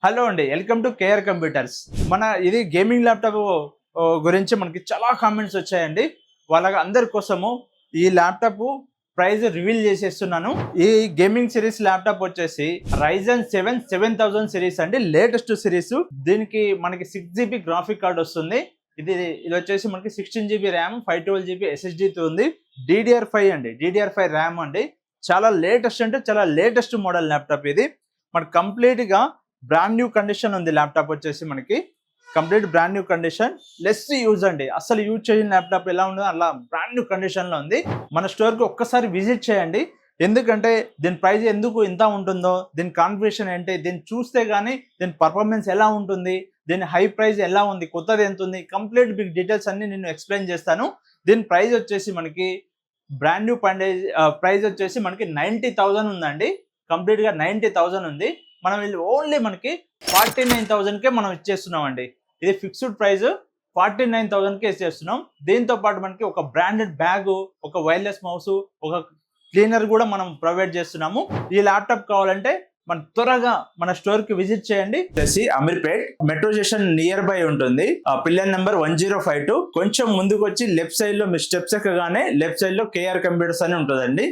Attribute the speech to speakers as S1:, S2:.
S1: Hello అండి, welcome to KR computers. ఇది gaming laptop గురించి మనకి చాలా కామెంట్స్ వచ్చాయండి. వాళ్ళ అందరి కోసము ఈ ల్యాప్టాప్ ప్రైస్ రివీల్ చేసేస్తున్నాను. ఈ గేమింగ్ సిరీస్ ల్యాప్టాప్ వచ్చేసి Ryzen 7 7000 సిరీస్ అండి, లేటెస్ట్ సిరీస్. దీనికి మనకి 6GB గ్రాఫిక్ కార్డ్ వస్తుంది. ఇది వచ్చేసి మనకి 16GB ర్యామ్, 512GB SSDతో ఉంది. DDR5 అండి, DDR5 ర్యామ్ అండి. చాలా లేటెస్ట్ అంటే చాలా లేటెస్ట్ మోడల్ ల్యాప్టాప్. ఇది మనకి కంప్లీట్ గా బ్రాండ్ న్యూ కండిషన్ ఉంది. ల్యాప్టాప్ వచ్చేసి మనకి complete brand new condition, less use అండి. అసలు యూజ్ చేయని ల్యాప్టాప్ ఎలా ఉండదో అలా బ్రాండ్ న్యూ కండిషన్ లో ఉంది. మన స్టోర్ కి ఒక్కసారి విజిట్ చేయండి. ఎందుకంటే దీని ప్రైస్ ఎందుకు ఇంత ఉంటుందో, దీని కాన్ఫిగరేషన్ ఏంటి, దీన్ని చూస్తే గానీ దీని పర్ఫార్మెన్స్ ఎలా ఉంటుంది, దీని హై ప్రైస్ ఎలా ఉంది, కొత్తది ఎంత ఉంది, కంప్లీట్ బిగ్ డీటెయిల్స్ అన్ని నేను ఎక్స్ప్లెయిన్ చేస్తాను. దీని ప్రైస్ వచ్చేసి మనకి బ్రాండ్ న్యూ ప్రైస్ వచ్చేసి మనకి 90,000 ఉందండి. కంప్లీట్ గా 90,000 ఉంది. మనం ఓన్లీ మనకి 49,000కే మనం ఇచ్చేస్తున్నాం అండి. ఇది ఫిక్స్డ్ ప్రైస్, 49,000కే ఇచ్చేస్తున్నాం. దీంతో పాటు మనకి ఒక బ్రాండెడ్ బ్యాగ్, ఒక వైర్లెస్ మౌస్, ఒక క్లీనర్ కూడా మనం ప్రొవైడ్ చేస్తున్నాము. ఈ ల్యాప్టాప్ కావాలంటే మన త్వరగా మన స్టోర్ కి విజిట్ చేయండి. Ameerpet metro station nearby ఉంటుంది. Pillar number 1052. కొంచెం ముందుకు వచ్చి లెఫ్ట్ సైడ్ లో మీ స్టెప్స్ ఎక్కగానే లెఫ్ట్ సైడ్ లో కేఆర్ కంప్యూటర్స్ అని ఉంటుందండి.